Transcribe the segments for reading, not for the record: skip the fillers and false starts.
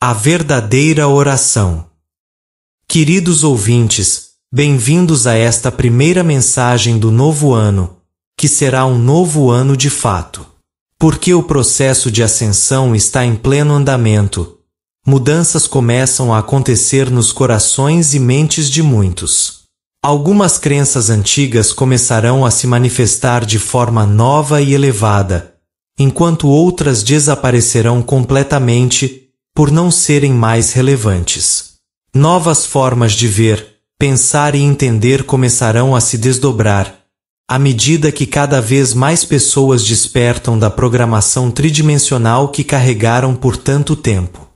A verdadeira oração. Queridos ouvintes, bem-vindos a esta primeira mensagem do novo ano, que será um novo ano de fato. Porque o processo de ascensão está em pleno andamento, mudanças começam a acontecer nos corações e mentes de muitos. Algumas crenças antigas começarão a se manifestar de forma nova e elevada, enquanto outras desaparecerão completamente por não serem mais relevantes. Novas formas de ver, pensar e entender começarão a se desdobrar, à medida que cada vez mais pessoas despertam da programação tridimensional que carregaram por tanto tempo.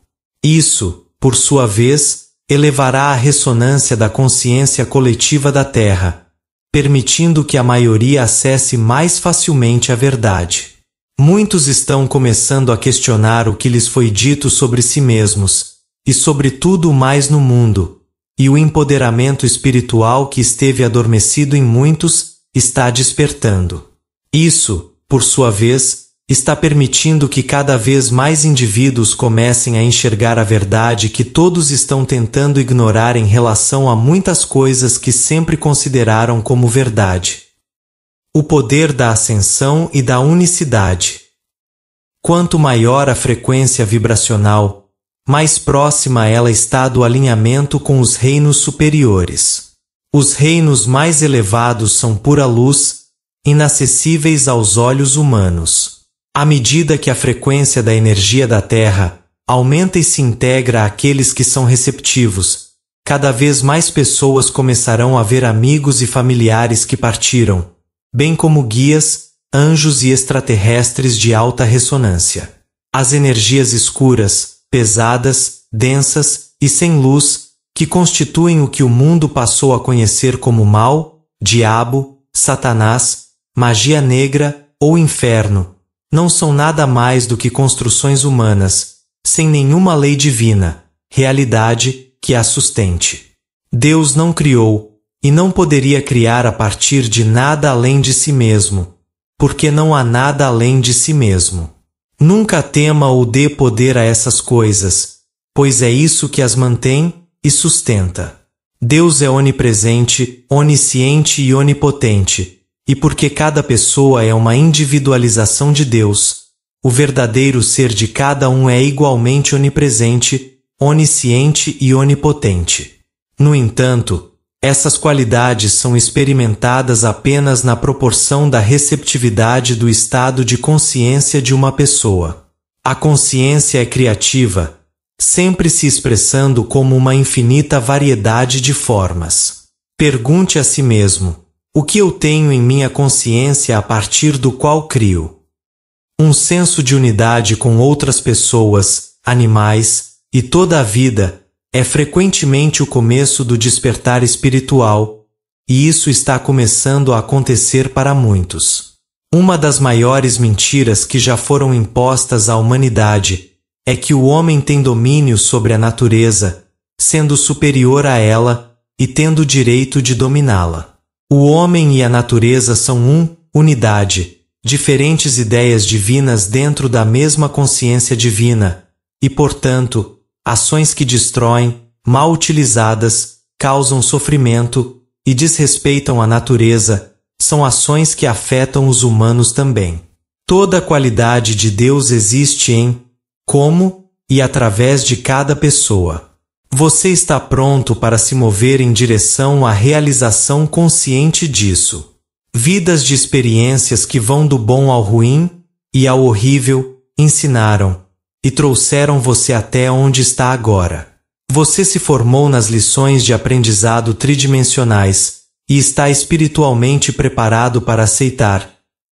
Isso, por sua vez, elevará a ressonância da consciência coletiva da Terra, permitindo que a maioria acesse mais facilmente a verdade. Muitos estão começando a questionar o que lhes foi dito sobre si mesmos, e sobre tudo mais no mundo, e o empoderamento espiritual que esteve adormecido em muitos está despertando. Isso, por sua vez, está permitindo que cada vez mais indivíduos comecem a enxergar a verdade que todos estão tentando ignorar em relação a muitas coisas que sempre consideraram como verdade. O poder da ascensão e da unicidade. Quanto maior a frequência vibracional, mais próxima ela está do alinhamento com os reinos superiores. Os reinos mais elevados são pura luz, inacessíveis aos olhos humanos. À medida que a frequência da energia da Terra aumenta e se integra àqueles que são receptivos, cada vez mais pessoas começarão a ver amigos e familiares que partiram, bem como guias, anjos e extraterrestres de alta ressonância. As energias escuras, pesadas, densas e sem luz, que constituem o que o mundo passou a conhecer como mal, diabo, Satanás, magia negra ou inferno, não são nada mais do que construções humanas, sem nenhuma lei divina, realidade que a sustente. Deus não criou, e não poderia criar a partir de nada além de si mesmo, porque não há nada além de si mesmo. Nunca tema ou dê poder a essas coisas, pois é isso que as mantém e sustenta. Deus é onipresente, onisciente e onipotente, e porque cada pessoa é uma individualização de Deus, o verdadeiro ser de cada um é igualmente onipresente, onisciente e onipotente. No entanto, essas qualidades são experimentadas apenas na proporção da receptividade do estado de consciência de uma pessoa. A consciência é criativa, sempre se expressando como uma infinita variedade de formas. Pergunte a si mesmo: o que eu tenho em minha consciência a partir do qual crio? Um senso de unidade com outras pessoas, animais e toda a vida é frequentemente o começo do despertar espiritual, e isso está começando a acontecer para muitos. Uma das maiores mentiras que já foram impostas à humanidade é que o homem tem domínio sobre a natureza, sendo superior a ela e tendo o direito de dominá-la. O homem e a natureza são unidade, diferentes ideias divinas dentro da mesma consciência divina, e, portanto, ações que destroem, mal utilizadas, causam sofrimento e desrespeitam a natureza, são ações que afetam os humanos também. Toda a qualidade de Deus existe em, como e através de cada pessoa. Você está pronto para se mover em direção à realização consciente disso. Vidas de experiências que vão do bom ao ruim e ao horrível ensinaram e trouxeram você até onde está agora. Você se formou nas lições de aprendizado tridimensionais e está espiritualmente preparado para aceitar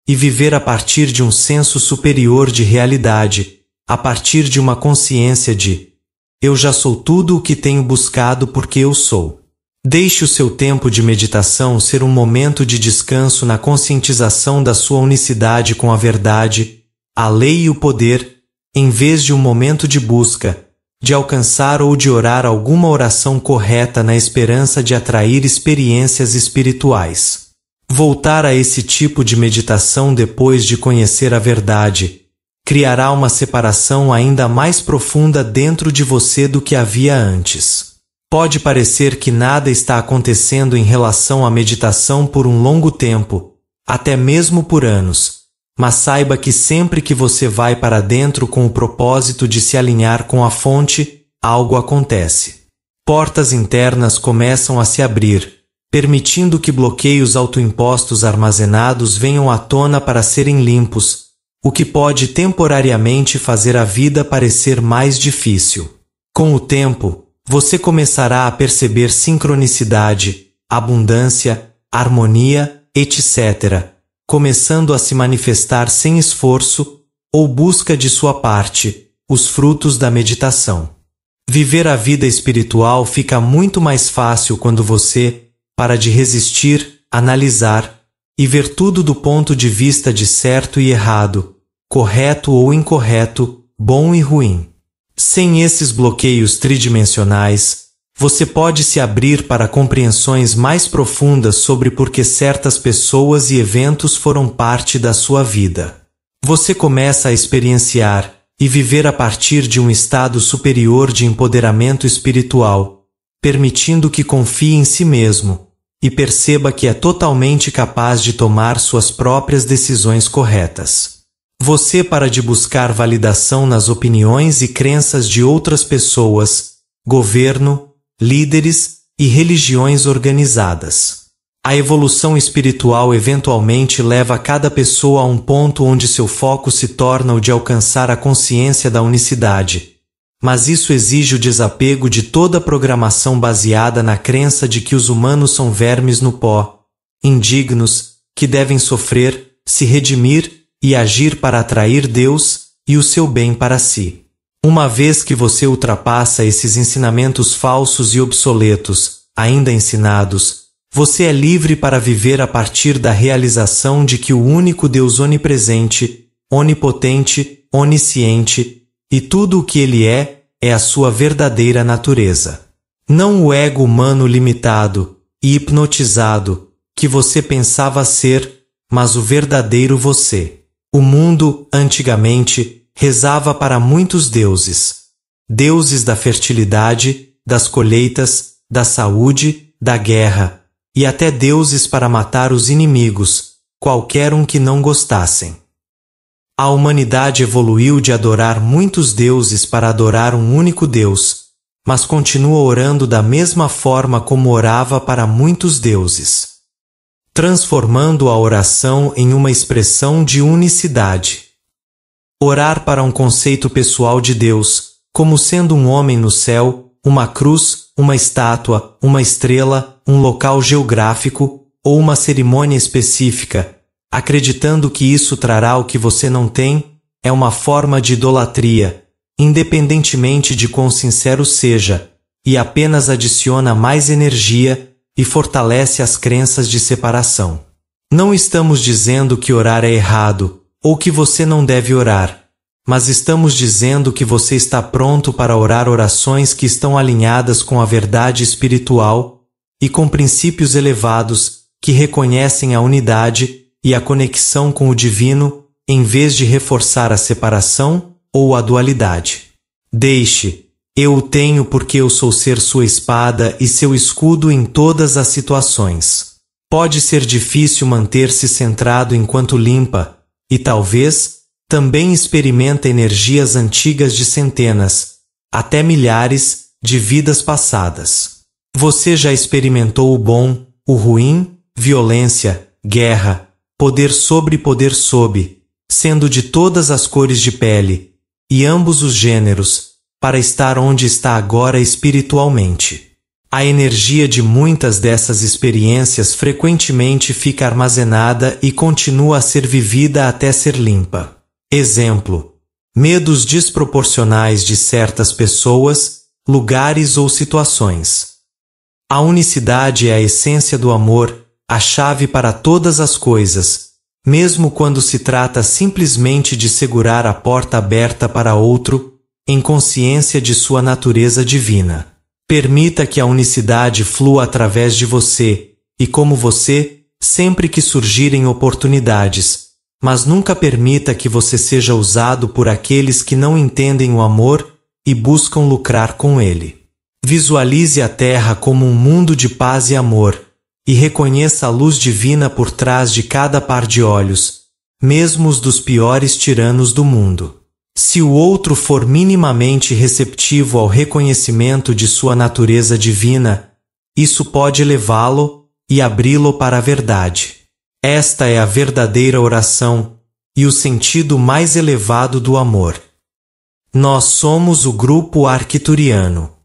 e viver a partir de um senso superior de realidade, a partir de uma consciência de: eu já sou tudo o que tenho buscado porque eu sou. Deixe o seu tempo de meditação ser um momento de descanso na conscientização da sua unicidade com a verdade, a lei e o poder, em vez de um momento de busca, de alcançar ou de orar alguma oração correta na esperança de atrair experiências espirituais. Voltar a esse tipo de meditação depois de conhecer a verdade, criará uma separação ainda mais profunda dentro de você do que havia antes. Pode parecer que nada está acontecendo em relação à meditação por um longo tempo, até mesmo por anos, mas saiba que sempre que você vai para dentro com o propósito de se alinhar com a fonte, algo acontece. Portas internas começam a se abrir, permitindo que bloqueios autoimpostos armazenados venham à tona para serem limpos, o que pode temporariamente fazer a vida parecer mais difícil. Com o tempo, você começará a perceber sincronicidade, abundância, harmonia, etc., começando a se manifestar sem esforço ou busca de sua parte, os frutos da meditação. Viver a vida espiritual fica muito mais fácil quando você para de resistir, analisar e ver tudo do ponto de vista de certo e errado, correto ou incorreto, bom e ruim. Sem esses bloqueios tridimensionais, você pode se abrir para compreensões mais profundas sobre por que certas pessoas e eventos foram parte da sua vida. Você começa a experienciar e viver a partir de um estado superior de empoderamento espiritual, permitindo que confie em si mesmo e perceba que é totalmente capaz de tomar suas próprias decisões corretas. Você para de buscar validação nas opiniões e crenças de outras pessoas, governo, líderes e religiões organizadas. A evolução espiritual eventualmente leva cada pessoa a um ponto onde seu foco se torna o de alcançar a consciência da unicidade. Mas isso exige o desapego de toda programação baseada na crença de que os humanos são vermes no pó, indignos, que devem sofrer, se redimir e agir para atrair Deus e o seu bem para si. Uma vez que você ultrapassa esses ensinamentos falsos e obsoletos, ainda ensinados, você é livre para viver a partir da realização de que o único Deus onipresente, onipotente, onisciente, e tudo o que Ele é a sua verdadeira natureza. Não o ego humano limitado e hipnotizado, que você pensava ser, mas o verdadeiro você. O mundo, antigamente, rezava para muitos deuses. Deuses da fertilidade, das colheitas, da saúde, da guerra, e até deuses para matar os inimigos, qualquer um que não gostassem. A humanidade evoluiu de adorar muitos deuses para adorar um único Deus, mas continua orando da mesma forma como orava para muitos deuses, transformando a oração em uma expressão de unicidade. Orar para um conceito pessoal de Deus, como sendo um homem no céu, uma cruz, uma estátua, uma estrela, um local geográfico ou uma cerimônia específica, acreditando que isso trará o que você não tem, é uma forma de idolatria, independentemente de quão sincero seja, e apenas adiciona mais energia e fortalece as crenças de separação. Não estamos dizendo que orar é errado, ou que você não deve orar, mas estamos dizendo que você está pronto para orar orações que estão alinhadas com a verdade espiritual e com princípios elevados que reconhecem a unidade e a conexão com o divino, em vez de reforçar a separação ou a dualidade. Deixe, eu o tenho porque eu sou ser sua espada e seu escudo em todas as situações. Pode ser difícil manter-se centrado enquanto limpa, e talvez também experimenta energias antigas de centenas, até milhares, de vidas passadas. Você já experimentou o bom, o ruim, violência, guerra, poder sobre, sendo de todas as cores de pele, e ambos os gêneros, para estar onde está agora espiritualmente. A energia de muitas dessas experiências frequentemente fica armazenada e continua a ser vivida até ser limpa. Exemplo: medos desproporcionais de certas pessoas, lugares ou situações. A unicidade é a essência do amor, a chave para todas as coisas, mesmo quando se trata simplesmente de segurar a porta aberta para outro, em consciência de sua natureza divina. Permita que a unicidade flua através de você, e como você, sempre que surgirem oportunidades, Mas nunca permita que você seja usado por aqueles que não entendem o amor e buscam lucrar com ele. Visualize a Terra como um mundo de paz e amor, e reconheça a luz divina por trás de cada par de olhos, mesmo os dos piores tiranos do mundo. Se o outro for minimamente receptivo ao reconhecimento de sua natureza divina, isso pode levá-lo e abri-lo para a verdade. Esta é a verdadeira oração e o sentido mais elevado do amor. Nós somos o grupo arcturiano.